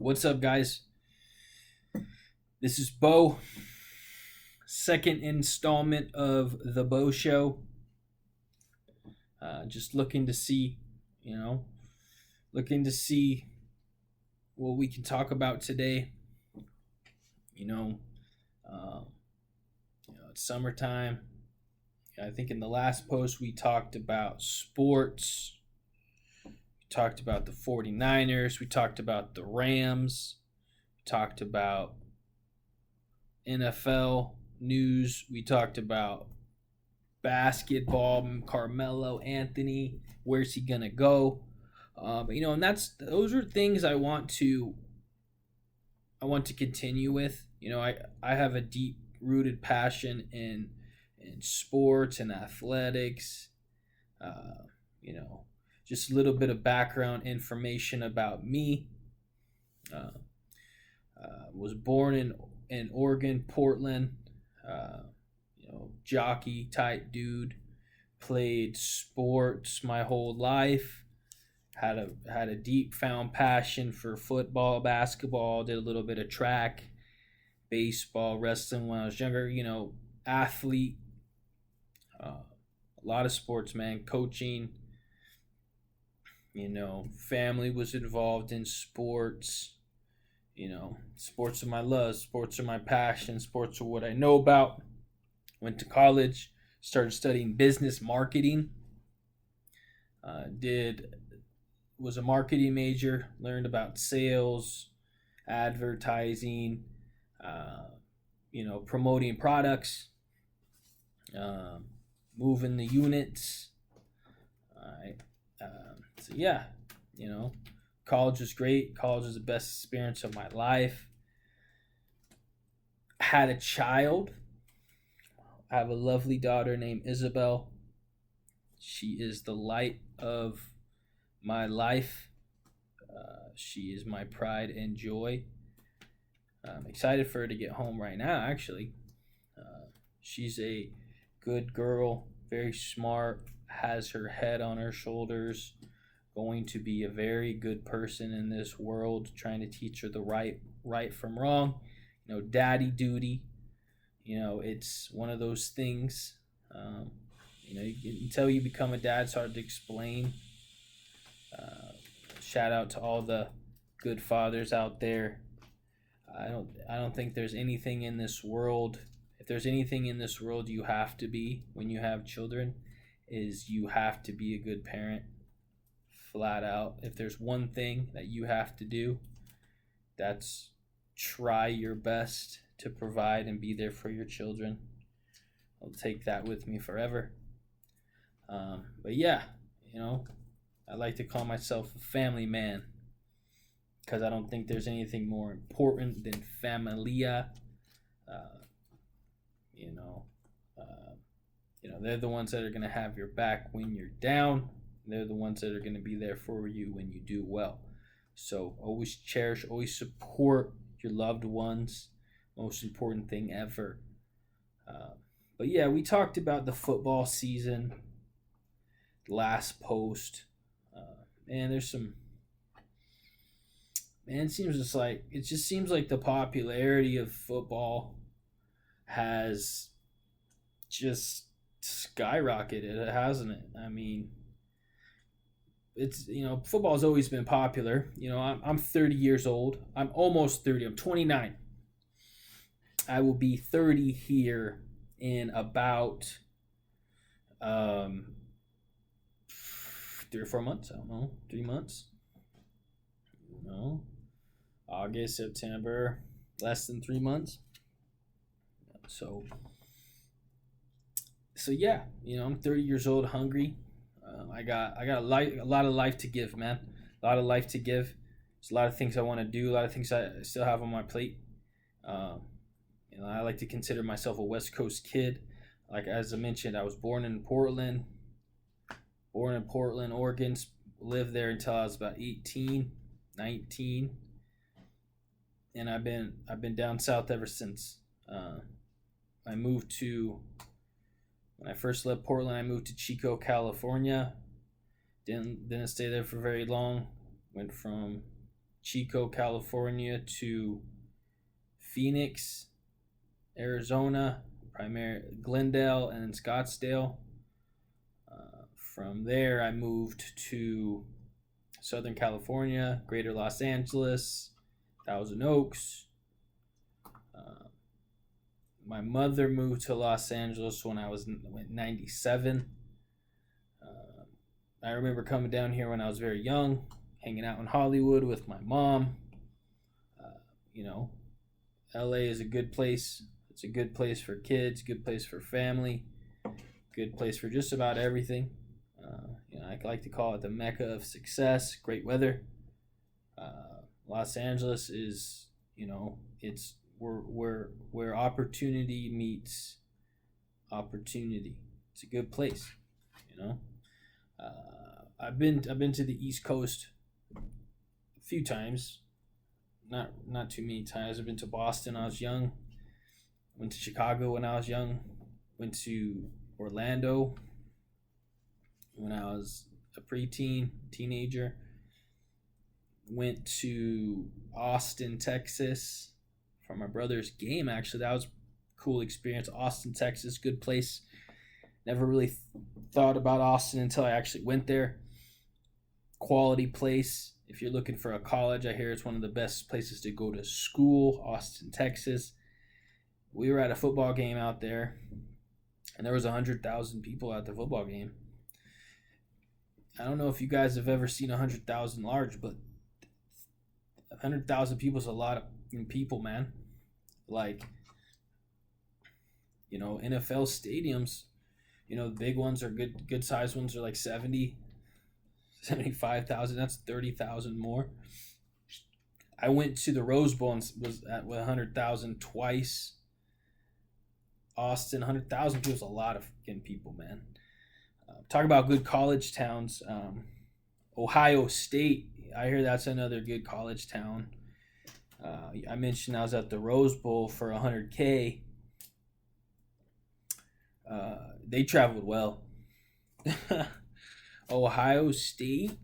What's up, guys? This is Bo. Second installment of the Bo Show. Just looking to see, you know, looking to see what we can talk about today. You know, uh, it's summertime. I think in the last post we talked about sports. We talked about the 49ers. We talked about the Rams. We talked about NFL news. We talked about basketball, Carmelo Anthony. Where's he gonna go? And those are things I want to continue with. I have a deep rooted passion in sports and athletics. Uh, you know, just a little bit of background information about me. Uh, was born in Oregon, Portland. Uh, Jockey type dude. Played sports my whole life. Had a deep found passion for football, basketball. Did a little bit of track, baseball, wrestling when I was younger. Athlete. A lot of sports, man. Coaching. Family was involved in sports. Sports are my love, sports are my passion, sports are what I know about. Went to college, started studying business marketing. Did Was a marketing major, learned about sales, advertising, promoting products, uh, moving the units. All right. So yeah, you know, college was great. College was the best experience of my life. Had a child. I have a lovely daughter named Isabel. She is the light of my life. She is my pride and joy. I'm excited for her to get home right now, actually. She's a good girl, very smart, has her head on her shoulders, going to be a very good person in this world, trying to teach her the right from wrong. Daddy duty. It's one of those things. Until you become a dad, it's hard to explain. Shout out to all the good fathers out there. I don't think there's anything in this world. If there's anything in this world you have to be when you have children, is you have to be a good parent. Flat out. If there's one thing that you have to do, that's try your best to provide and be there for your children. I'll take that with me forever. But yeah, I like to call myself a family man because I don't think there's anything more important than familia. Uh, you know, they're the ones that are going to have your back when you're down. They're the ones that are going to be there for you when you do well. So always cherish, always support your loved ones. Most important thing ever. But yeah, we talked about the football season last post. Man, there's some. Man, it just seems like the popularity of football has just skyrocketed, hasn't it? I mean, it's football's always been popular. I'm 30 years old. I'm almost 30. I'm 29. I will be 30 here in about 3 or 4 months. I don't know, 3 months. August, September, less than 3 months. So yeah, I'm 30 years old, hungry. I got a lot of life to give, man. A lot of life to give. There's a lot of things I want to do. A lot of things I still have on my plate. I like to consider myself a West Coast kid. Like as I mentioned, I was born in Portland, Oregon. Lived there until I was about 18, 19, and I've been down south ever since. I moved to When I first left Portland, I moved to Chico, California. Didn't stay there for very long. Went from Chico, California to Phoenix, Arizona, Glendale, and then Scottsdale. From there, I moved to Southern California, Greater Los Angeles, Thousand Oaks. My mother moved to Los Angeles when I was 97. I remember coming down here when I was very young, hanging out in Hollywood with my mom. You know, LA is a good place. It's a good place for kids, good place for family, good place for just about everything. I like to call it the Mecca of success. Great weather. Los Angeles is, it's where opportunity meets opportunity. It's a good place. I've been to the East Coast a few times. Not too many times. I've been to Boston when I was young. Went to Chicago when I was young. Went to Orlando when I was a teenager. Went to Austin, Texas for my brother's game. Actually, that was a cool experience. Austin, Texas, good place. Never really thought about Austin until I actually went there. Quality place. If you're looking for a college, I hear it's one of the best places to go to school. Austin, Texas. We were at a football game out there, and there was 100,000 people at the football game. I don't know if you guys have ever seen 100,000 large, but 100,000 people is a lot of people, man. Like, NFL stadiums, the big ones are good sized ones are like 75,000. That's 30,000 more. I went to the Rose Bowl and was at 100,000 twice. Austin, 100,000 people is a lot of people, man. Talk about good college towns. Ohio State, I hear that's another good college town. I mentioned I was at the Rose Bowl for 100K. They traveled well. Ohio State,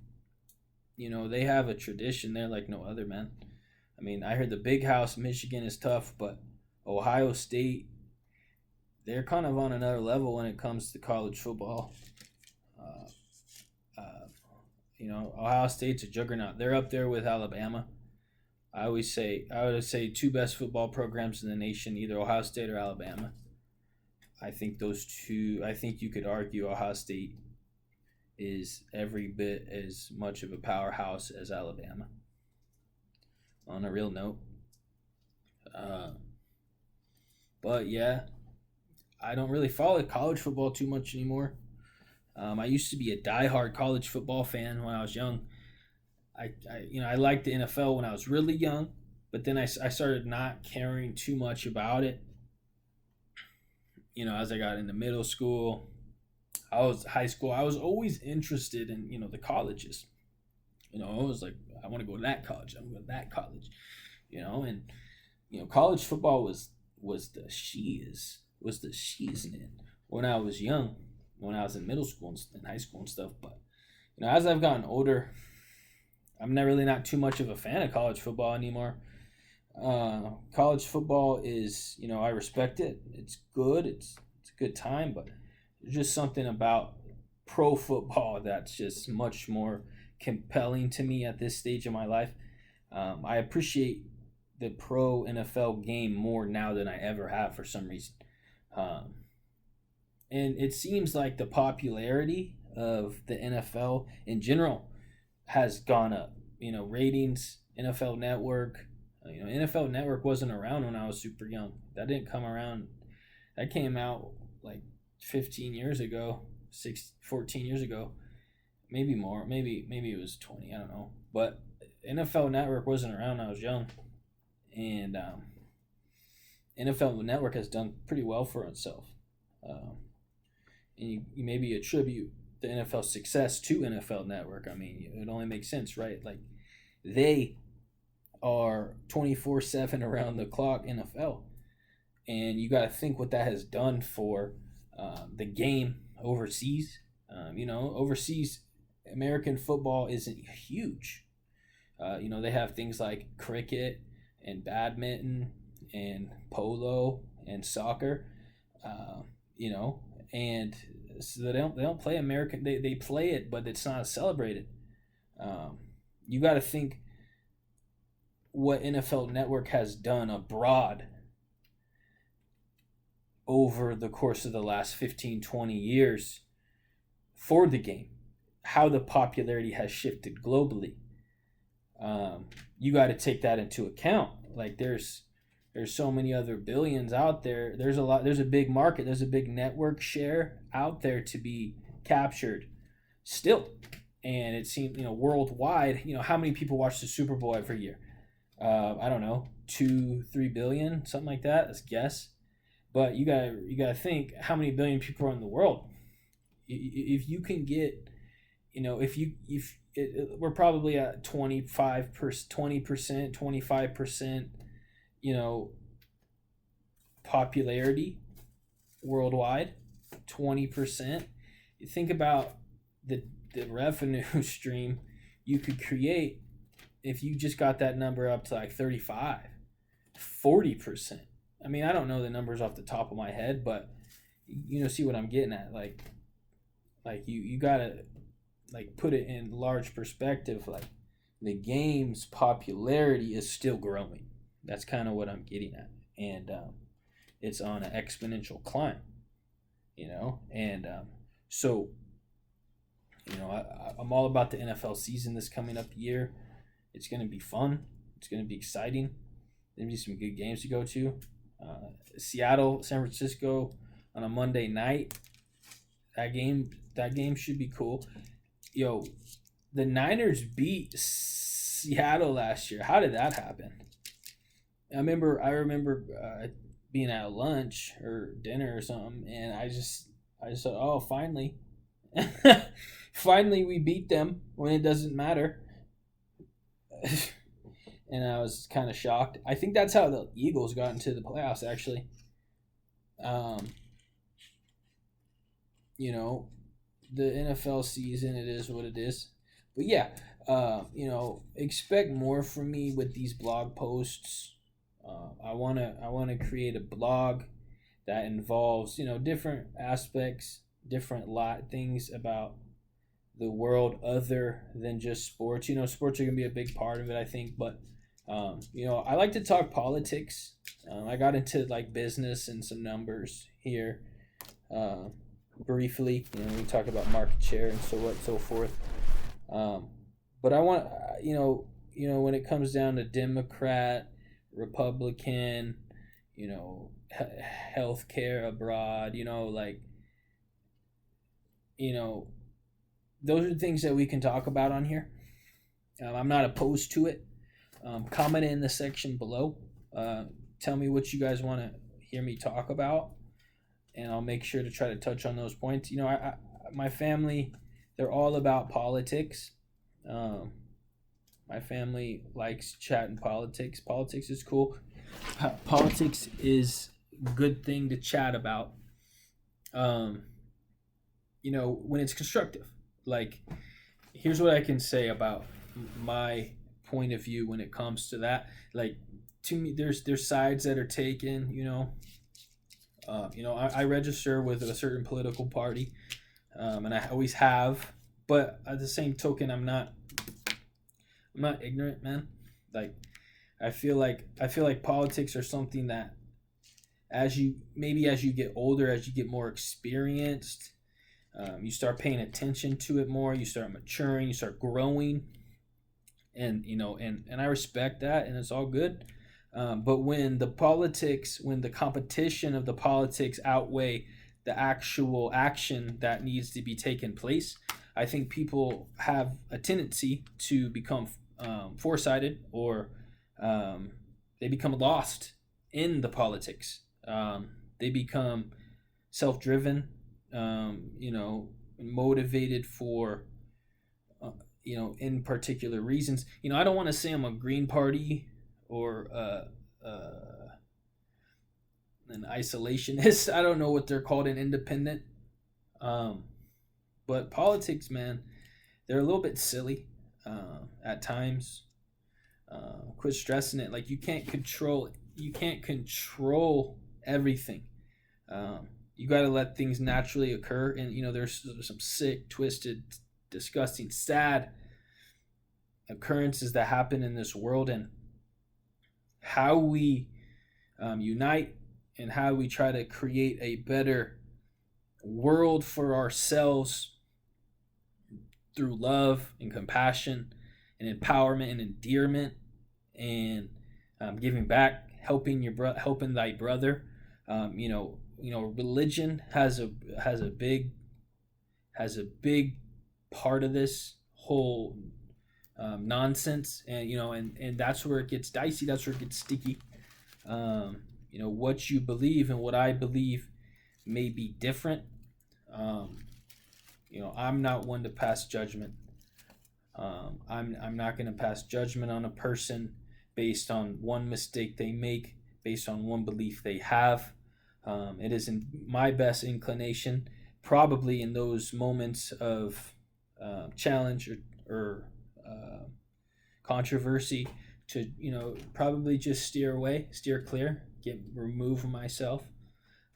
they have a tradition there like no other, man. I mean, I heard the Big House, Michigan is tough, but Ohio State, they're kind of on another level when it comes to college football. Ohio State's a juggernaut. They're up there with Alabama. I would say two best football programs in the nation, either Ohio State or Alabama. I think those two. I think you could argue Ohio State is every bit as much of a powerhouse as Alabama. On a real note. But yeah, I don't really follow college football too much anymore. I used to be a diehard college football fan when I was young. I liked the NFL when I was really young, but then I started not caring too much about it. As I got into middle school, high school, I was always interested in, the colleges. I was like, I want to go to that college. I want to go to that college. College football was the shiznit when I was young, when I was in middle school and high school and stuff. But as I've gotten older, I'm not too much of a fan of college football anymore. College football is, I respect it. It's good. It's a good time, but there's just something about pro football that's just much more compelling to me at this stage of my life. I appreciate the pro NFL game more now than I ever have for some reason. And it seems like the popularity of the NFL in general has gone up. Ratings, NFL Network. NFL Network wasn't around when I was super young. That didn't come around. That came out like 15 years ago, 14 years ago. Maybe more. Maybe it was 20. I don't know. But NFL Network wasn't around when I was young. And NFL Network has done pretty well for itself. And you maybe attribute the NFL success to NFL Network. I mean, it only makes sense, right? Like, they are 24/7 around the clock NFL. And you got to think what that has done for the game overseas. Overseas, American football isn't huge. They have things like cricket and badminton and polo and soccer. Uh, you know, and so they don't play American. They play it, but it's not celebrated. Um, you got to think what NFL Network has done abroad over the course of the last 15, 20 years for the game, how the popularity has shifted globally. You got to take that into account. Like there's so many other billions out there. There's a big market, there's a big network share out there to be captured still. And it seems, worldwide, how many people watch the Super Bowl every year? I don't know, 2-3 billion, something like that. Let's guess. But you gotta think how many billion people are in the world. If you can get, we're probably at 20%, 25%, popularity worldwide, 20%. You think about the revenue stream you could create if you just got that number up to like 35, 40%. I mean, I don't know the numbers off the top of my head, but see what I'm getting at. Like you gotta put it in large perspective. Like the game's popularity is still growing. That's kind of what I'm getting at, and it's on an exponential climb. And so I'm all about the NFL season this coming up year. It's gonna be fun. It's gonna be exciting. There'll be some good games to go to. Seattle, San Francisco on a Monday night. That game should be cool. Yo, the Niners beat Seattle last year. How did that happen? I remember being at lunch or dinner or something, and I just thought, oh, finally, finally we beat them when it doesn't matter. And I was kind of shocked. I think that's how the Eagles got into the playoffs, actually. The NFL season, it is what it is. But yeah, expect more from me with these blog posts. I wanna create a blog that involves different aspects, different things about the world other than just sports. Sports are gonna be a big part of it, I think, but I like to talk politics. I got into business and some numbers here, briefly. We talk about market share and so forth. But I want when it comes down to Democrat, Republican, healthcare abroad, those are things that we can talk about on here. I'm not opposed to it. Comment in the section below. Tell me what you guys want to hear me talk about, and I'll make sure to try to touch on those points. My family, they're all about politics. My family likes chatting politics. Politics is cool. Politics is a good thing to chat about. When it's constructive. Here's what I can say about my point of view when it comes to that. To me, there's sides that are taken. I register with a certain political party, and I always have. But at the same token, I'm not ignorant, man. I feel like politics are something that as you get older, as you get more experienced, you start paying attention to it more. You start maturing. You start growing, and I respect that, and it's all good. But when the competition of the politics outweigh the actual action that needs to be taken place, I think people have a tendency to become foresighted, or they become lost in the politics. They become self-driven, motivated for, in particular reasons. I don't want to say I'm a Green Party or an isolationist. I don't know what they're called, an independent. But politics, man, they're a little bit silly at times. Quit stressing it. Like, you can't control everything. You got to let things naturally occur. And there's some sick, twisted, disgusting, sad occurrences that happen in this world, and how we unite and how we try to create a better world for ourselves through love and compassion and empowerment and endearment, and giving back, helping thy brother. Religion has a big part of this whole nonsense, and that's where it gets dicey. That's where it gets sticky. What you believe and what I believe may be different. I'm not one to pass judgment. I'm not going to pass judgment on a person based on one mistake they make, based on one belief they have. It is in my best inclination, probably in those moments of challenge or controversy, to probably just steer clear, remove myself,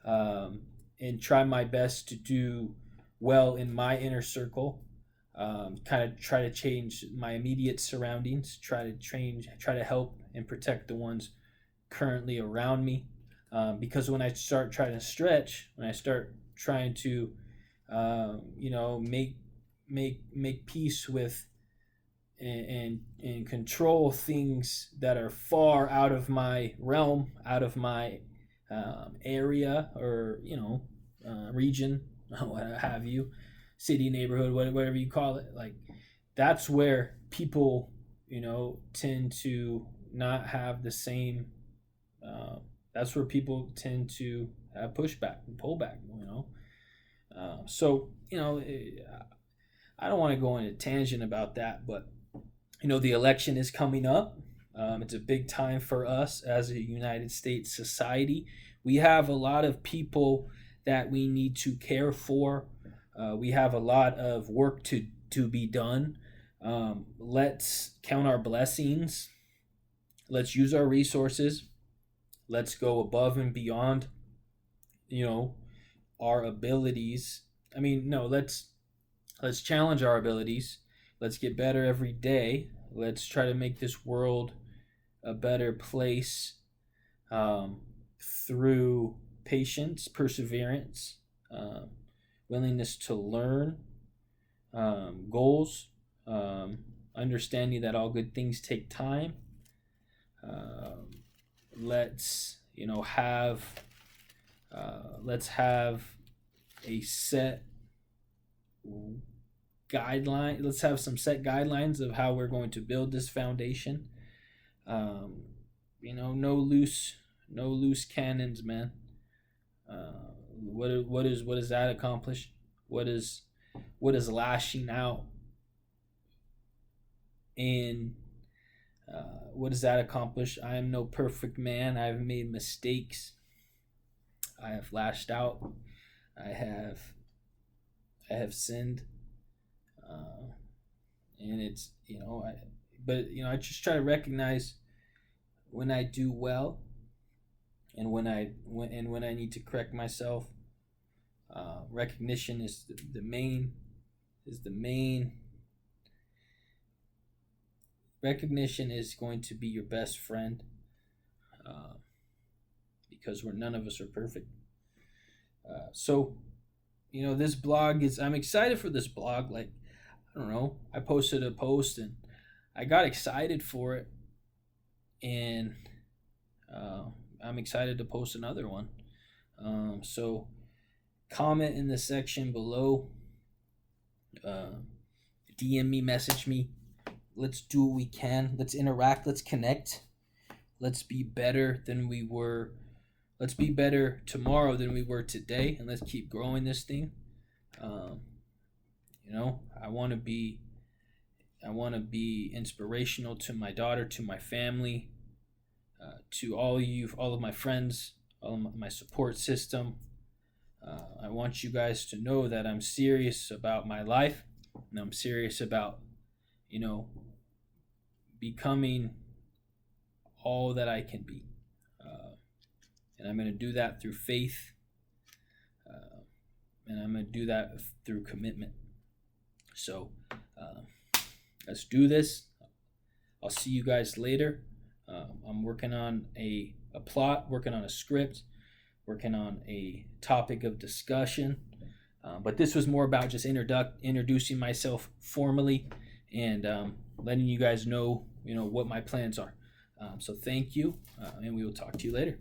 and try my best to do well in my inner circle. Kind of try to change my immediate surroundings. Try to help and protect the ones currently around me. Because when I start trying to stretch, when I start trying to, make peace with and control things that are far out of my realm, out of my area, or region, what have you, city, neighborhood, whatever you call it. Like, that's where people tend to not have the same. That's where people tend to have pushback and pullback. So I don't want to go on a tangent about that, but the election is coming up. It's a big time for us as a United States society. We have a lot of people that we need to care for. We have a lot of work to be done. Let's count our blessings. Let's use our resources. Let's go above and beyond, our abilities. I mean, no, let's challenge our abilities. Let's get better every day. Let's try to make this world a better place, through patience, perseverance, willingness to learn, goals, understanding that all good things take time. Let's have a set guideline. Let's have some set guidelines of how we're going to build this foundation. No loose cannons, man. What does that accomplish? What is lashing out in? What does that accomplish? I am no perfect man. I have made mistakes. I have lashed out. I have sinned. And it's I just try to recognize when I do well, and when I need to correct myself. Recognition is the main. Recognition is going to be your best friend, because none of us are perfect. So this blog I'm excited for this blog. Like, I don't know, I posted a post and I got excited for it, and I'm excited to post another one. So comment in the section below, DM me, message me. Let's do what we can. Let's interact. Let's connect. Let's be better than we were. Let's be better tomorrow than we were today, and let's keep growing this thing. I want to be inspirational to my daughter, to my family, to all of my friends, all of my support system. I want you guys to know that I'm serious about my life, and I'm serious about, becoming all that I can be. And I'm going to do that through faith. And I'm going to do that through commitment. So let's do this. I'll see you guys later. I'm working on a plot, working on a script, working on a topic of discussion. But this was more about just introducing myself formally and letting you guys know, what my plans are. So thank you, and we will talk to you later.